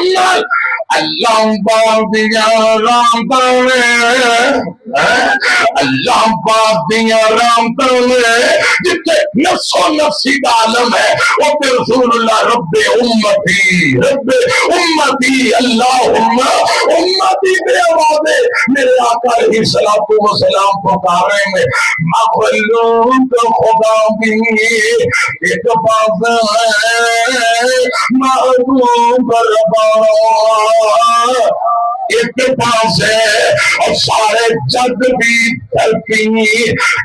محمد اللہ پاک دیا رحمتاں اللہ پاک دیا رحمتاں جتنے نفس و نفسی کا عالم ہے وہ پہ رسول اللہ رب امتی اللہم امتی بے آواز میرے آقا علیہ الصلوۃ والسلام پکارے میں مخلوق خدا بھی ایک باز ہے محبوب ربا ایک پاس ہے اور سارے جگ بھی دھرتی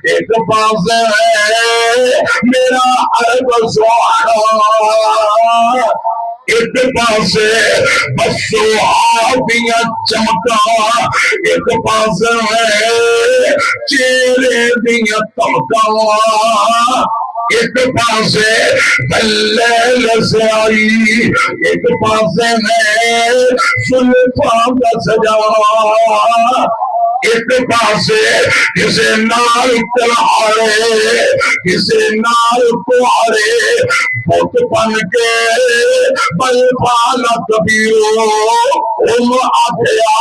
ایک پاس ہے میرا عرب سہارا ایک پاس بس سہاویاں چمکا ایک پاس ہے چہرے دیا تمکا ایک پاس دلیل سے آئی ایک پاس ہے سلفاں کا سجا ایک پاس کسے نال تلہارے کسے نال کوارے بت بن کے بل پالا کبیرو آگیا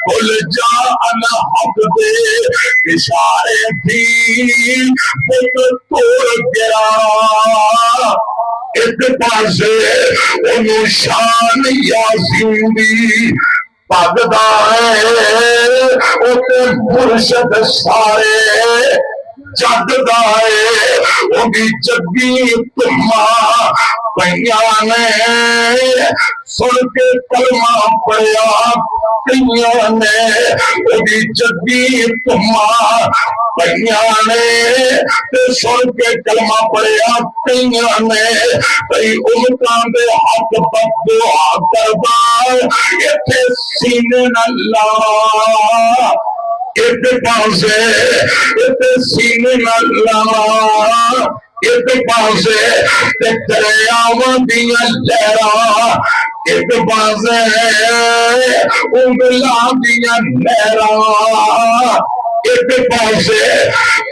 کل جا حق دے اشارے تھی بت توڑ گیا ایک پاس انہوں شان یاسین دی پاگدا ہے اوتے مرشد سارے جگدا ہے وہ بھی جگی تمہا پہیاں نے سن کے کلمہ پڑیا کئیاں نے وہ بھی جگی تمہا پہیاں نے سن کے کلمہ پڑیا کئیاں نے کئی امتان دے حق بد دعا کردار ایتھے سینے اللہ ایک پاس ایتھے سینے اللہ ایک پاس دریاواں دیاں لہراں ایک پاس انگلاں دیاں لہراں ایک پاس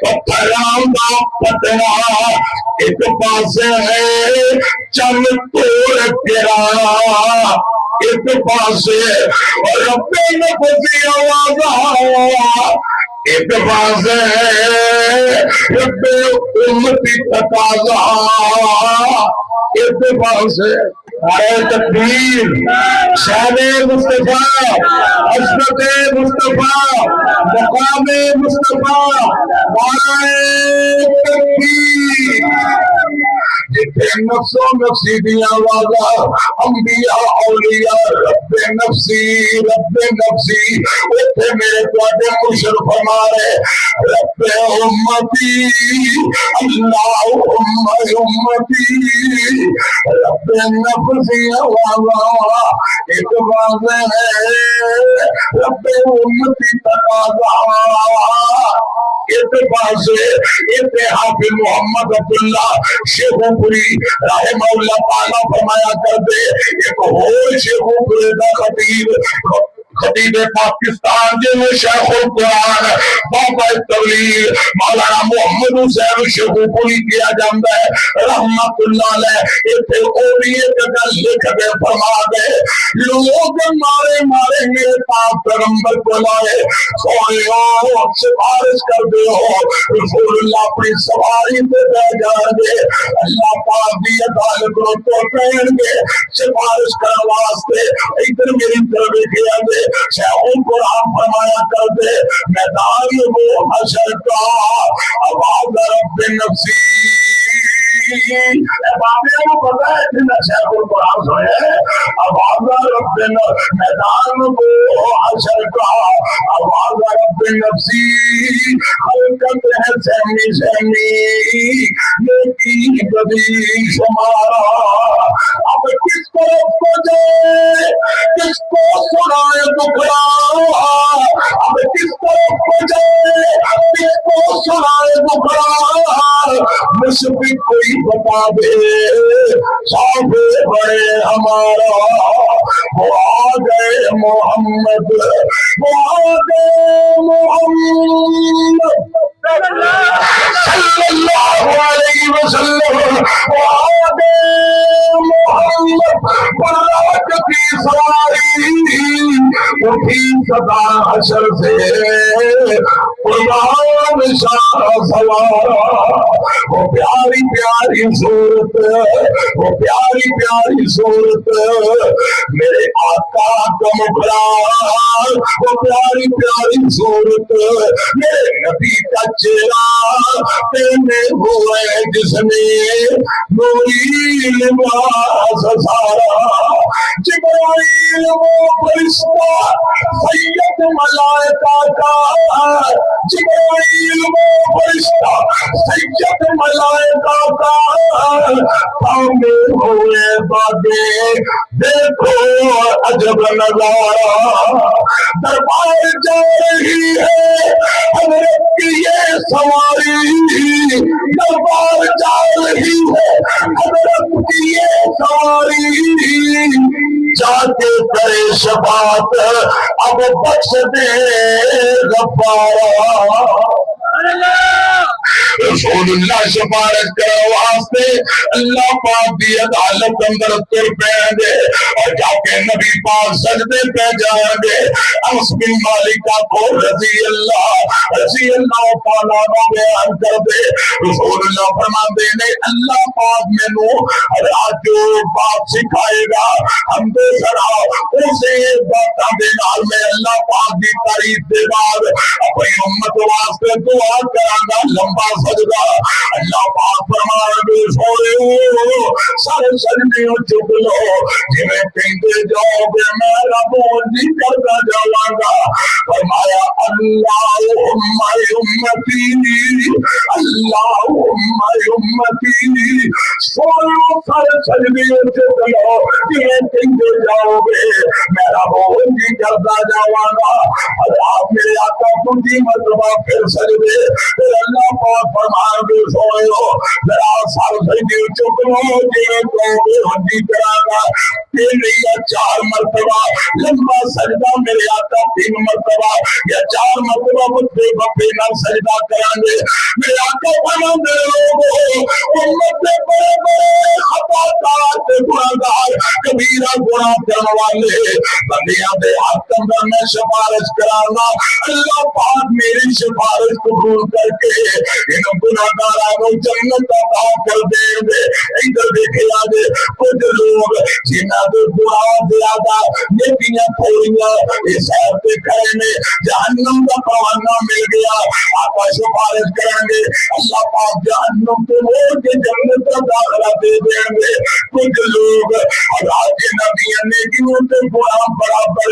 پتھراں دا پترا ایک پاس ہے چن توڑ گرا ایک پاس رب نفسی آواز ایک پاس رب امتی تقاضا ایک پاس تکبیر شان مصطفیٰ عظمت مصطفیٰ مقام مصطفیٰ نعرہ تکبیر جتنے نفس و نفسی دیا آوازا انبیاء اولیاء رب نفسی اتنے میرے توڑے مشر فرما رہے رب امتی اللہم امتی رب نفسی آوازا ایک واضح ہے رب امتی تقاضا ایک پاس حافظ محمد عبداللہ شیخو پوری رحمہ اللہ تعالیٰ فرمایا کر دے ایک اور شیخو پوری دا خطیب پاکستان جنہوں شیخ القرآن بابا تبلیغ مولانا محمد حسین شیخو پوری کیا جاندہ ہے رحمت اللہ علیہ ایک اولیے کا لکھ دے فرما دے لوگ مارے میرے پاس پیغمبر کو لائے سوئیوں سفارش کر دے ہو رسول اللہ اپنی سواری پہ دے جائیں گے اللہ پاک دی عدالت کو تو پہن گے سفارش کر واسطے ادھر میری طرف کیا دے شیخوں قرآن فرمایا کر دے میدان وہ حشر کا آواز رب نفسی بابے کو پتا ہے کہ شیخ القرآن سوئے آواز رب میدان وہ حشر کا آواز رب نفسی حرکت ہے سہمی نیکی بدی شمارا اب کس طرف کو جائے کس کو سنائے دکھڑا اب کس طرف کو جائے کس کو سنائے دکھڑا مشفق کوئی بتا دے صاحب بڑے ہمارا وہ آ گئے محمد وہ آ گئے محمد صلی اللہ علیہ وسلم وہ آ گئے محمد برات کی سوال صدا حشر سے قربان شاہ سوارا، وہ پیاری پیاری صورت، وہ پیاری پیاری صورت میرے آقا کا مبرا، وہ پیاری پیاری صورت میرے نبی کا چہرہ پہنے ہوئے جس نے نوری لباس سارا، جبرائیل وہ فرشتہ سید ملائکہ کا، جبرائیل وہ فرشتہ سید ملائکہ کا تھامے ہوئے بادے، دیکھو عجب نظارہ، دربار جا رہی ہے حضرت کی یہ سواری، دربار جا رہی ہے حضرت کی یہ سواری، جا کے کرے شفاعت اب بخش دے غفارا۔ رسول اللہ شفاعت کرے واسطے اللہ پاک دی عدالت اندر تر پائیں گے اور جا کے نبی پاک سجدے پہ جائیں گے۔ انس بن مالک کو رضی اللہ تعالیٰ نے بیان کر دے، رسول اللہ فرماتے ہیں اللہ پاک میں نو جو بات سکھائے گا ہم دے سرا اسے باتاں دے نال میں اللہ پاک دی تعریف دے بعد اپنی امت واسطے دعا کراں گا لمبا سجدہ۔ اللہ پاک فرمائے گے سوڑے سارے سجدے چک لو، جی میں کہتے جاؤ گے میں رب جی کرتا جاواں گا۔ فرمایا اللہم امتی اللہم امتی، سوڑو سارے سجدے چک لو، جی میں کہتے جاؤ گے میں رب جی کرتا جاواں گا۔ اور آپ میرے آقا تجھی مرتبہ پھر سجدے، پھر اللہ پاک فرمائے گے سوڑو ذرا سارے سجدے چک لو، جی میں کہتے حجی کراں گا۔ تین یا چار مرتبہ لمبا سجدہ میرے آقا تین مرتبہ یا چار مرتبہ بطے بپے نہ سجدہ کریں گے۔ میرے آقا فرماندے لوگوں امت دے بڑے بڑے خطاکار گناہگار کبیرہ گناہ کرنے والے بندیاں دے حق اندر میں سفارش کرانا، اللہ پاک میری سفارش قبول کر کے ان گناہگاراں کو جنت عطا کر دیں گے۔ ادھر دیکھیا جے کچھ لوگ جنہاں دے گناہ زیادہ نیکیاں تھوڑیاں اس پہ کھڑے میں جہنم کا پروانہ مل گیا، آقا سفارش کریں گے اللہ پاک جہنم کو موڑ کے جنت کا داخلہ دے دیں گے۔ کچھ لوگ حضرات کے نبی نیکیوں سے گناہ برابر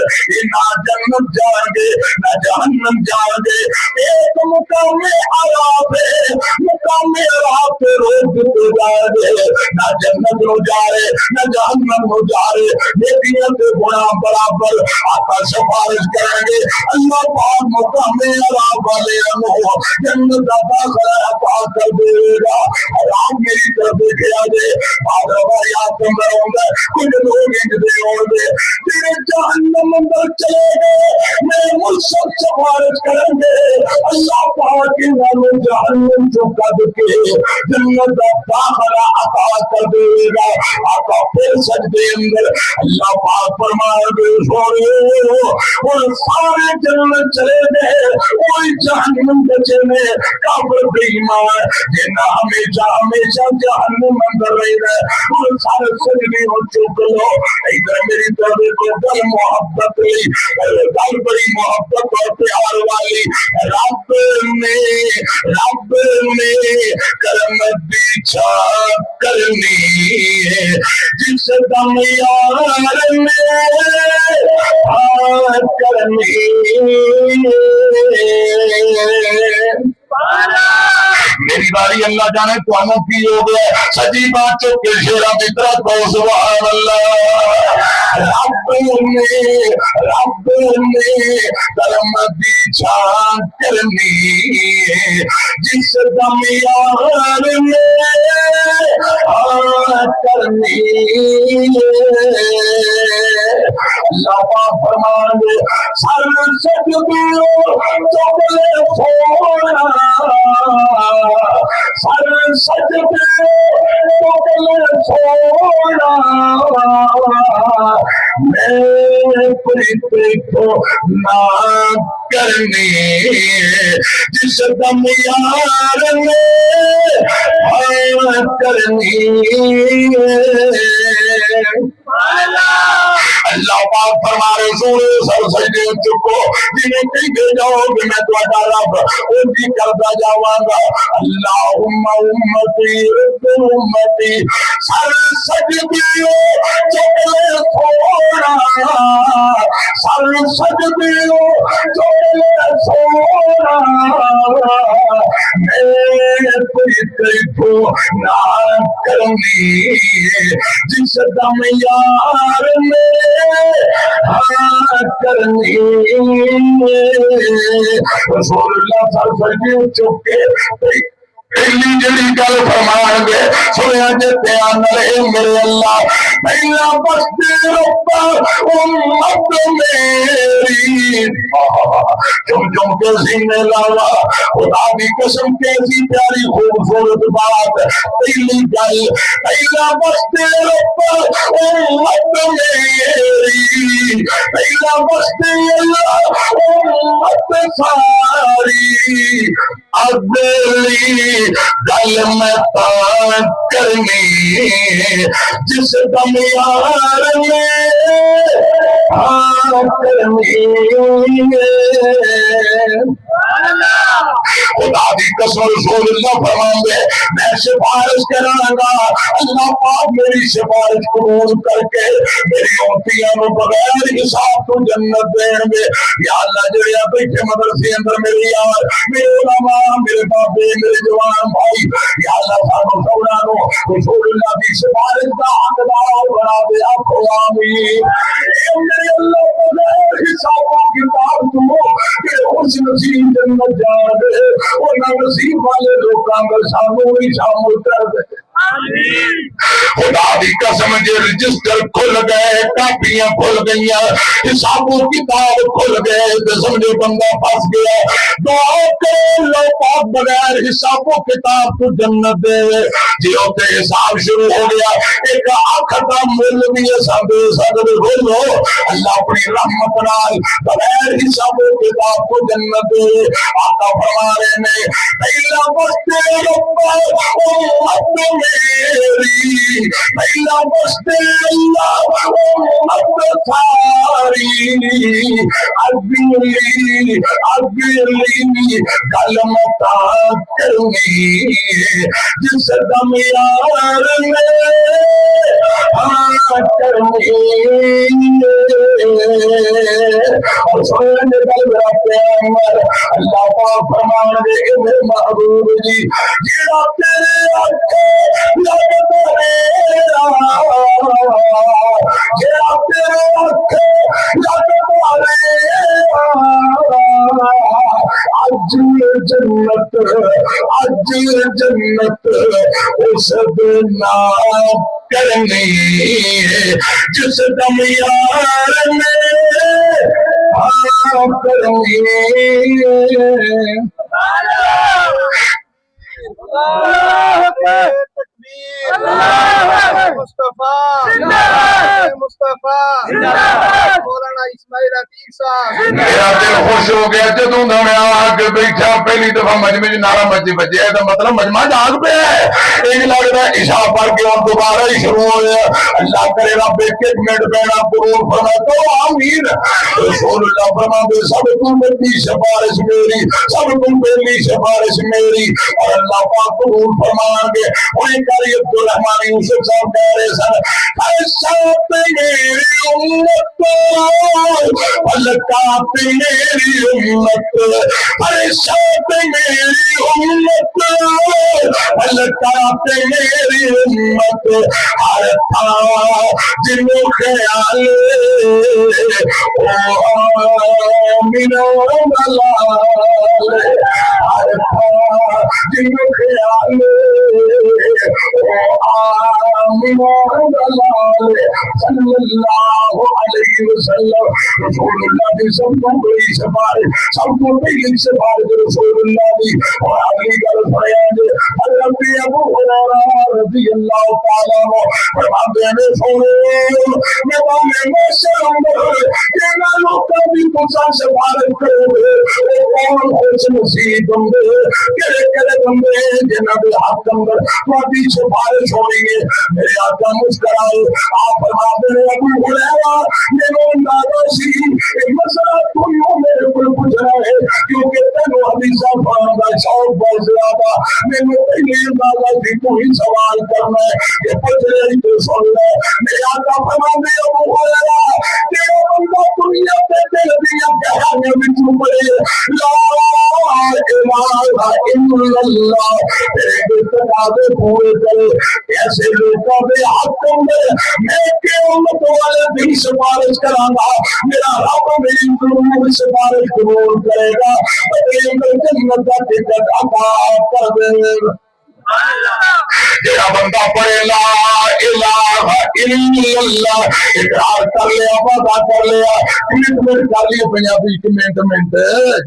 نہ جنت جائیں گے نہ جہنم جائیں گے۔ ایک مقام عذاب ہے، مقام عذاب پہ روک دیتے جائیں گے، نہ جنت نو جا رہے نہ جہنم نو جا رہے، نیکیوں سے گناہ برابر۔ آقا سفارش کریں گے اللہ پاک مقام عذاب والے انہوں جنت کا داخلہ عطا کر دے گا۔ اور آپ میری طرف دیکھے آجے بعد روایات اندر ہوں گے کچھ لوگ انجدے ہوں گے جنہیں جہنم اندر چلے گئے، میں ملسل سفارش کریں گے اللہ پاک انہوں جہنم چکا دکے جنت کا داخلہ عطا کر دے گا۔ آقا پھر سجدے اندر اللہ پاک فرمائے گے سوڑے وہ سارے جنت چلے گئے، وہی جہنم بچے میں کافر بیمان جنہ ہمیشہ جہنم اندر رہی رہے، وہ سارے سجدے ہو چک لو۔ ادھر میری طرف کو دل محبت لی، دل بڑی محبت اور پیار والی، رب نے کرم بیچا کرنی ہے جس دم یار میں کرنی میری باری اللہ جانے تو ہموں کی ہو گئے سجی بات چو کے شیرہ بطرہ کو سبحان اللہ۔ رب نے کرم بیچا کرنی جس دم یار میں کرنی اللہ پاک فرمائے سر سجدیوں چکلے سونا، سر سجدیوں چکلے سونا، میں کو نہ کرنی جس دم یار نے کرنی اللہ پاک فرما رسول سر سجدے چکو جنہیں کہیں دے جاؤ کہ میں تمہارا رب ان کی کرتا جاواں گا اللہم امتی رب امتی سر سجدیو چکلے تھوڑا سر سجدیو چکلے تھوڑا میں کوئی کو نہ کرنی جس دم یار میں کرنی رسول اللہ سر سجدے چکے پہلی جڑی گل فرمان گے سنیا جے پیان رہے میرے اللہ پہلا بستے ربا امت میری جم کے سینے لاوا خدا کی قسم کیسی پیاری خوبصورت بات پہلی گل پہلا بستے ربا امت میری پہلا بستے اللہ امت ساری اگلی گل میں تان کرنی جس دم یار میں کرنی خدا دی قسم رسول اللہ فرمان دے میں سفارش کراں گا اللہ پاک میری سفارش قبول کر کے میری امتیاں نو بغیر حساب تو جنت دین گے یا اللہ جڑے بیٹھے مدرسے اندر میری یار میرے علماء میرے بابے میرے جوان بھائی یا اللہ سانو سونا نو رسول اللہ دی سفارش دا حقدار بنا دے آخو آمین اے میرے اللہ بغیر حساب و کتاب تو کہ اس نصیب جنت جان دے اور نہ نصیب والے لوگاں دا سانو بھی شامل کر دے خدا دی قسم جے رجسٹر کھل گئے کاپیاں کھل گئیاں حساب و کتاب کھل گئے تے سمجھو بندہ پھنس گیا دعا کرو اللہ پاک بغیر حساب و کتاب تو جنت دے جی اوتے حساب شروع ہو گیا ایک آنکھ دا مل بھی سامنے سامنے بولو اللہ اپنی رحمت نال بغیر حساب و کتاب تو جنت دے آقا فرما رہے نے پہلا بستے ربا امت میری پہلا بستے اللہ امت ساری اگلی گل متا کرنی جس دم یار میں کرنی اور سونے گل پیغمبر اللہ پاک فرمان دے میرے محبوب جی جڑا تیرے آنکھے لگتا رہا جڑا تیرے آنکھے لگتا رہا اج جنت اس دن کرنی جس دم یار میں کرنی اللہ اکبر مولانا اسماعیل عتیق صاحب میرا دل خوش ہو گیا جدوں دا میں آ کے بیٹھا پہلی دفعہ مجمع نعرہ مسجد بجے ہے مطلب مجمع جاگ پہ ہے ایک لگتا ہے عشاء پڑھ کے اور دوبارہ ہی شروع ہو گیا اللہ کرے رب ایک منٹ بینا قبول فرما تو آمین رسول اللہ فرما دے سب کو میری سفارش میری سب کو پہلی سفارش میری اور اللہ پاک قبول فرمان گے انہیں کاری عبدالرحمن یوسف صاحب کہہ رہے سن ایسا میری امت پلکا میری امت ایسا میری امت پلکا میری امت ہر تھا جنو خیال میرا ملال ہر تھا جنو خیال صلی اللہ علیہ وسلم رسول اللہ کی سب کو بڑی سفارش سب کو پہلی سفارش رسول اللہ کی اور اگلی گل فرمایا ربی ابو ہریرہ رضی اللہ تعالیٰ عنہ فرماتے ہیں سونے میدان محشر اندر جنہاں لوکاں دی تساں سفارش کرو گے وہ کون خوش نصیب بندے کہڑے بندے جنہاں دے حق اندر تہاڈی سفارش ہونی ہے. میرے آقا مسکرائے آپ فرماتے ہیں ابو ہریرہ میرے اندازہ سی ایک مسئلہ تو یوں میرے کو پوچھنا ہے کیونکہ تینوں حدیثاں پڑھنے کا شوق بہت زیادہ میں پہلے اندازہ سی تو ہی سوال کرنا ہے یہ پوچھ رہی تو سن لے. میرے آقا فرماتے ہیں ابو ہریرہ تیرا بندہ دنیا پہ دل دیا گہرانے وچ پڑے لا الہ الا اللہ تیرے تقاضے پورے کرے ایسے لوگوں کے حق میں کہ امت والے دن سفارش کراں گا میرا رب میری ضرور سفارش قبول کرے گا میرے جنت کا ٹکٹ عطا کر دے. جڑا بندہ پڑھے لا الہ الا اللہ اقرار کر لیا وعدہ کر لیا کمٹمنٹ کر لی پنجابی کمٹمنٹ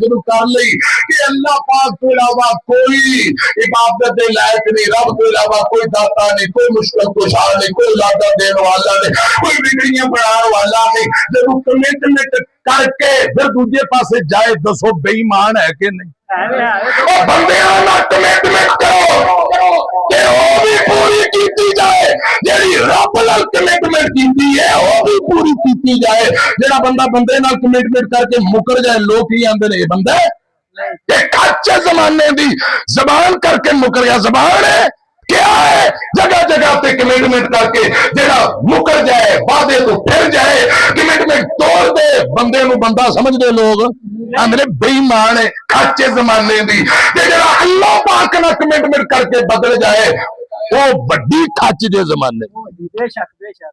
جدوں کر لئی کہ اللہ پاک کے علاوہ کوئی عبادت دے لائق نہیں رب کے علاوہ کوئی داتا نہیں کوئی مشکل کشا نہیں کوئی لادا دین والا نہیں کوئی بگڑیاں بڑھان والا نہیں جدوں کمٹمنٹ کر کے پھر دوسرے پاسے جائے دسو بے ایمان ہے کہ نہیں بندیاں نال کمٹمنٹ کرو کہ وہ بھی پوری کیتی جائے جیڑی رب نال کمٹمنٹ کیتی ہے وہ بھی پوری کیتی جائے. جڑا بندہ بندے نال کمٹمنٹ کر کے مکر جائے لوگ ہی آندے نے بندہ ایک اچھے زمانے دی زبان کر کے مکر گیا. زبان ہے کیا ہے جگہ جگہ پہ کمٹمنٹ کر کے جڑا مکر جائے وعدے تو پھر جائے کمٹمنٹ توڑ دے بندے نو بندہ سمجھ دے لوگ اندر بے ایمان ہے کچے زمانے دی. جڑا اللہ پاک نہ کمٹمنٹ کر کے بدل جائے وہ بڑی کچ دے زمانے. بے شک بے شک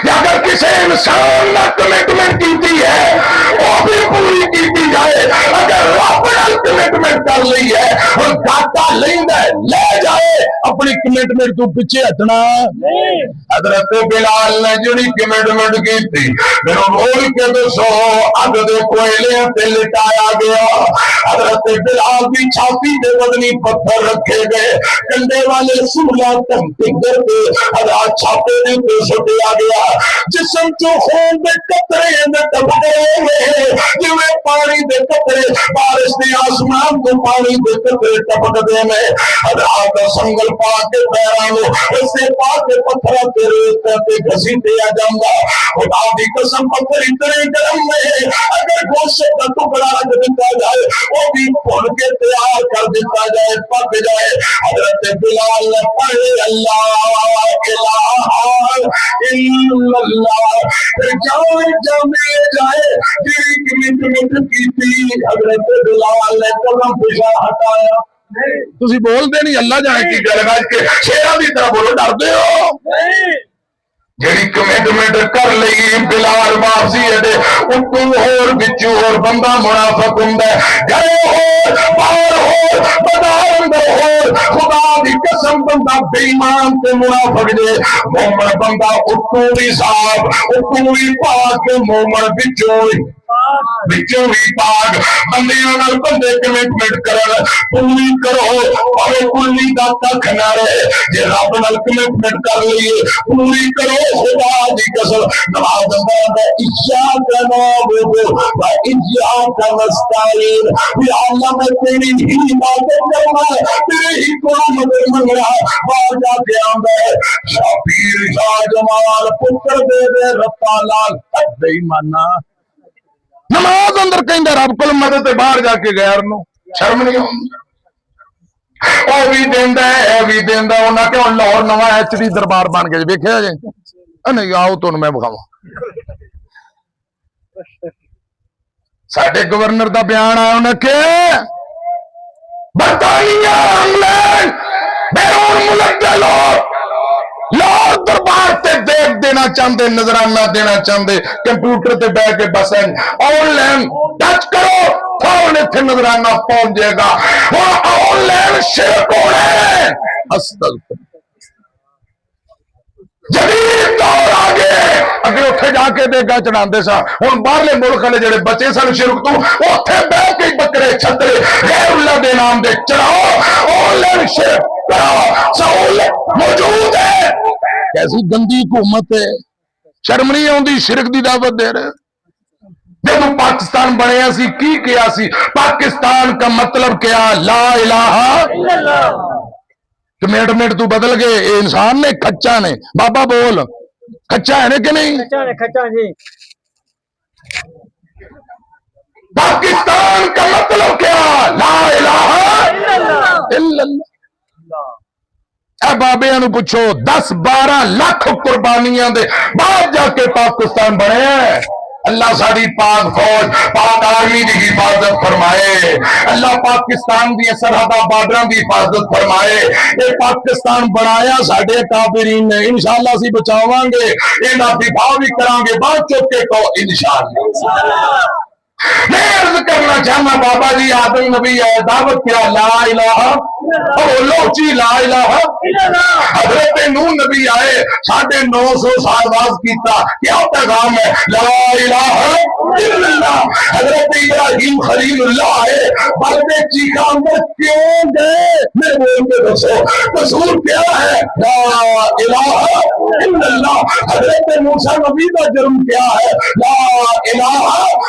اگر کسی انسان نہ کمٹمنٹ کیتی ہے وہ بھی پوری کیتی جائے. اگر رب نال کمٹمنٹ کر لی ہے اور گاٹا لیندا ہے لے جائے اپنی کمٹمنٹ تو پیچھے ہٹنا. حضرت بلال نے جڑی کمٹمنٹ کیتی میرے بول کے دسو اگ دے کوئلے تے لٹایا گیا. حضرت بلال دی چھاتی دے وزنی پتھر رکھے گئے کنڈے والے سولا ٹنگر کے حضرت چھاتے دے تے سٹیا گیا. جسم جو خون دے قطرے دے ٹپکے ہوئے جویں پانی دے قطرے بارش دے آسمان تو پانی دے قطرے ٹپکدے نے. حضرت سنگل پا کے پیراں نو اسے پا کے پتھراں تے ریت تے گھسیٹیا جاندا. خدا دی قسم پتھر اتنے گرم نے اگر گوشت کا ٹکڑا رکھ دیتا جائے وہ بھی بھن کے تیار کر دیتا جائے پک جائے. حضرت بلال نے پڑھے اللہ الہ الا اللہ پھر جائے جامع جائے تیری کمٹمنٹ کی تھی. حضرت بلال نے قدم پیچھے ہٹایا. تسی بول دے نہیں اللہ جانے کی گل ہے کہ شیراں دی طرح بولو ڈردے ہو جیڑی کمٹمنٹ کر لئی بلال واپسی ہے اتو اور بچو اور بندہ منافق ہوندا ہے گھرے ہو باہر ہو بازار اندر ہو خدا دی قسم بندہ بے ایمان تے منافق جے مومن بندہ اتو بھی صاحب اتو بھی پاک مومن بچو بچوں بھی پاک بندیاں نال بندے کمٹمنٹ کرن پوری کرو پاوے کلی دا ککھ نہ رہے جے رب نال کمٹمنٹ کر لئیے پوری کرو. خدا دی قسم نماز اندر ایاک نعبد و ایاک نستعین یا اللہ میں تیری ہی عبادت کرنا تیرے ہی کو مدد منگنا. باہر جا کے آندا ہے شبیر شاہ جمال پتر دے رپا لال بے ایمانہ نماز اندر کہندا رب کول مدد باہر جا کے غیر نو شرم نہیں ہوندی. او بھی دیندا ہے اے بھی دیندا انہاں کہ لاہور نواں ایچ ڈی دربار بن گیا ویکھیا جے نہیں آؤ تو میں بخاواں. ساڈے گورنر دا بیان آیا انہاں کہ برطانیہ انگلینڈ بیرون ملک دے لوگ لاہور دربار تے دیکھ دینا چاہتے نظرانہ دینا چاہتے کمپیوٹر تے بیٹھ کے بس آن لائن ٹچ کرو فون اتنے نظرانہ پہنچ جائے گا. وہ آن لائن شرک ہو رہے ہیں. جدید دور آگے اگے اتنے جا کے دیگا چڑھاندے سا ہن باہرلے ملک والے جڑے بچے سن شرک تو اتنے بہ کے بکرے چھترے غیر اللہ دے نام دے چڑھاؤ آن لائن شرک کرا سہولت موجود ہے کیسی گندی حکومت ہے شرم نہیں آتی شرک دی دعوت دے رہے جب پاکستان بنیا سی کی کیا سی پاکستان کا مطلب کیا لا الہ منٹ منٹ تو بدل گئے اے انسان نے کچا نے بابا بول کچا ہے کہ نہیں کچا جی پاکستان کا مطلب کیا لا الہ الا اللہ اے بابے نو پوچھو 10-12 لاکھ قربانیاں دے بعد جا کے پاکستان بنے ہیں اللہ ساری پاک فوج پاک آرمی دی حفاظت فرمائے اللہ پاکستان دی سرحدہ بارڈراں دی حفاظت فرمائے اے پاکستان بنایا ساڈے کافرین نے انشاءاللہ سی بچاواں گے انہاں دفاع بھی کراں گے بات چوک کے کہو انشاءاللہ میں عرض کرنا چاہنا بابا جی آدم نبی ہے دعوت کیا لا الہ بولو جی لا الہ حضرت نوح نبی آئے 950 سال باز کیتا کیا پیغام ہے لا الہ الا اللہ حضرت ابراہیم خلیل اللہ آئے بلدے چیخا اندر کیوں گئے میں بول کے دسو قصور کیا ہے لا الہ الا اللہ حضرت موسیٰ نبی کا جرم کیا ہے لا الہ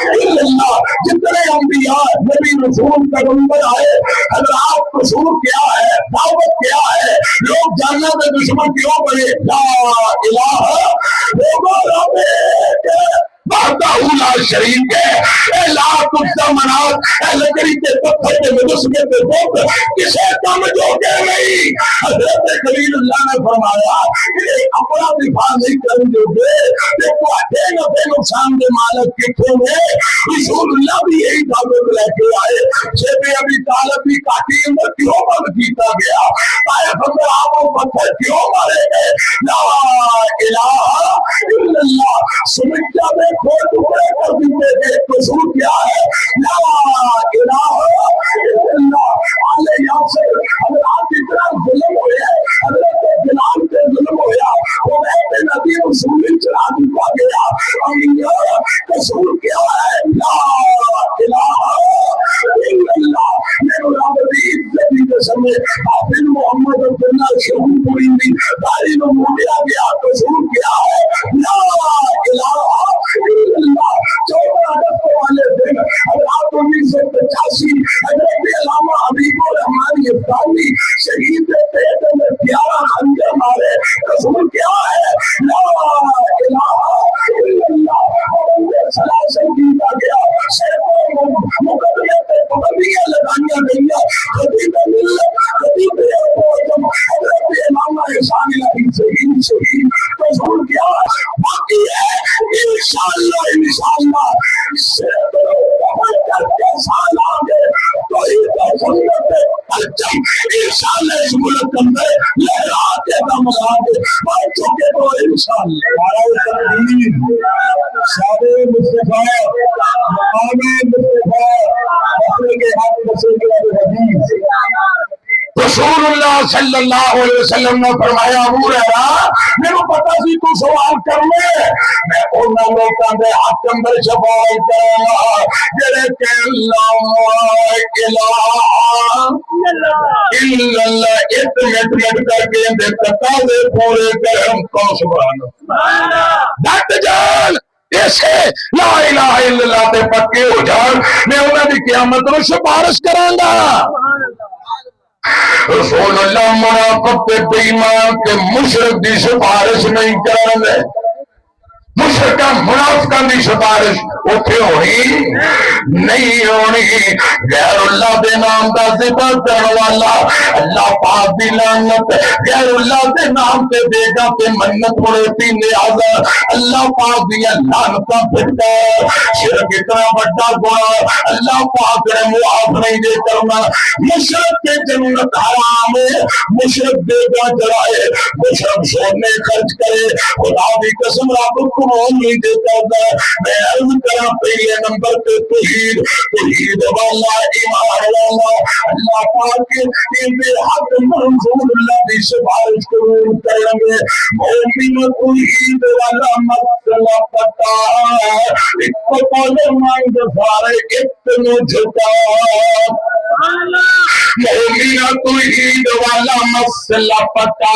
الا اللہ جتنے انبیاء نبی رسول پیغمبر آئے حضرات قصور کیا ہے دعوت کیا ہے لوگ جاننا میں دشمن کیوں بنے لا الہ لوگوں وحدہ لا شریک ہے اے لا تجزا منات اے لکڑی کے پتھر کے مجسمے کے بت کسے کم جو کہ نہیں حضرت خلیل اللہ نے فرمایا کہ اپنا دفاع نہیں کریں گے دیکھو اٹھے نفے نقصان کے مالک کتوں میں رسول اللہ بھی یہی دعوت لے کے آئے جب ابھی طالب بھی کاٹی اندر کیوں بند کیتا گیا آئے بندر آپ و پتھر کیوں مارے گئے لا الہ الا اللہ سمجھا میں کوئی ٹکڑے کر دیتے گئے قصور کیا ہے لا الہ الا اللہ آلے یاسر حضرات اتنا ظلم ہویا حضرت جلال کے ظلم ہویا وہ بیٹے نبی رسول چلا دیتا گیا امیر قصور کیا ہے لا الہ الا اللہ میرے رب دی عزت دی قسم حافظ محمد عبداللہ شہور پوری دی داری میں موڑیا گیا قصور کیا ہے لا الہ الا اللہ 14 اگست والے دن حضرات 1985 حضرت علامہ حبیب الرحمن یفتانی شہید پیٹ میں 11 خنجر مارے قصور کیا ہے لا الہ الا اللہ سلاسل کیتا گیا سیکوں مقدمے پہ پابندیاں لگائیاں گئیاں خطیب ملت خطیب اعظم حضرت علامہ احسان الہی شہید قصور کیا باقی ہے انشاءاللہ انشاءاللہ سال آگے تو ہی تو سنت پرچم انشاءاللہ اس ملک کے اندر لہراتے دم آگے بڑھ چکے تو انشاءاللہ ہمارا تقدیر شاد مصطفیٰ آمین مصطفیٰ مسئلے کے حق مسئلے کے حدیث رسول اللہ صلی اللہ علیہ وسلم نے فرمایا ابو ہریرہ میرے پتہ سی تو سوال کر لے میں انہاں لوکاں دے حق اندر شفاعت کروں گا جڑے کہ لا الہ الا اللہ ایک منٹ کر کے دے تقاضے پورے کرم کو سبحان اللہ ڈٹ جان ایسے لا الہ الا اللہ تے پکے ہو جان میں انہاں دی قیامت نوں سفارش کراں گا رسول اللہ منافق تے بے ایمان تے مشرک دی سفارش نہیں کرن دے مشرکاں منافقاں دی سفارش اوتھے ہونی نہیں ہونی غیر اللہ دے نام دا ذکر کرن والا اللہ پاک دی لعنت غیر اللہ دے نام تے دے گا تے منت پڑھتی نیاز اللہ پاک دی لعنتاں پھٹا شرک اتنا بڑا گناہ اللہ پاک نے معاف نہیں دے کرنا مشرک کے جنت حرام ہے مشرک دے گا جلائے مشرک سونے خرچ کرے خدا دی قسم رب کو نہیں دیتا میں عرض فرمایا پہلے نمبر پہ توحید والا ایمان والا اللہ پاک یہ حق منظور اللہ کی سفارش قبول کریں گے مومن توحید والا مسئلہ پتا ایک پل مانگ سارے اتنو جھکا مومن توحید والا مسئلہ پتا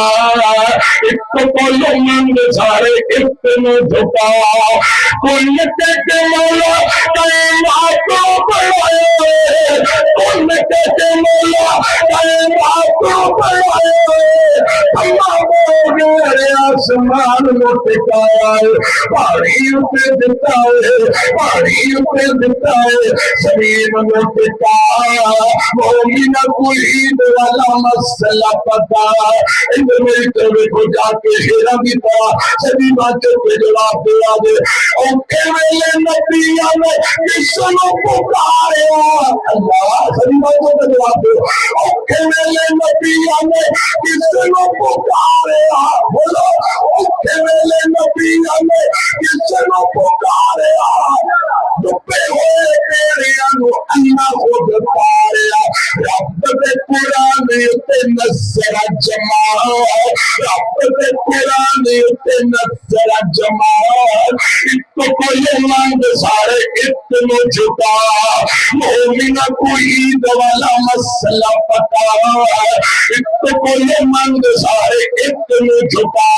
ایک پل مانگ سارے اتنو جھکا کل کے مولا قائم آتو بڑھائے کل کے مولا قائم آتو بڑھائے آسمان میں ٹکایا ہے پہاڑیوں پہ دکھتا ہے پہاڑیوں پہ دکھتا ہے زمین میں ٹکایا مومن توحید والا مسئلہ پتا ادھر میری طرف کو جا کے ہیرا بھی پڑا سبھی باتوں پہ جواب دیا دے اوکے میلے نبیہ نے کس نے پکاریا اللہ سبھی باتوں پہ جواب دے اوکے میلے نبیہ نے کس نے پکاریا بولو اوکے میلے نبیہ نے کس نے پکاریا ڈبے ہوئے تیرے انو اللہ خود پاریا رب دے قرآن تے نظر جمال رب دے قرآن تے نظر جمال اتو کوئی مانگ سارے اتنو جھکا مومن توحید والا مسئلہ پتا اتو کوئی مانگ سارے اتنو جھکا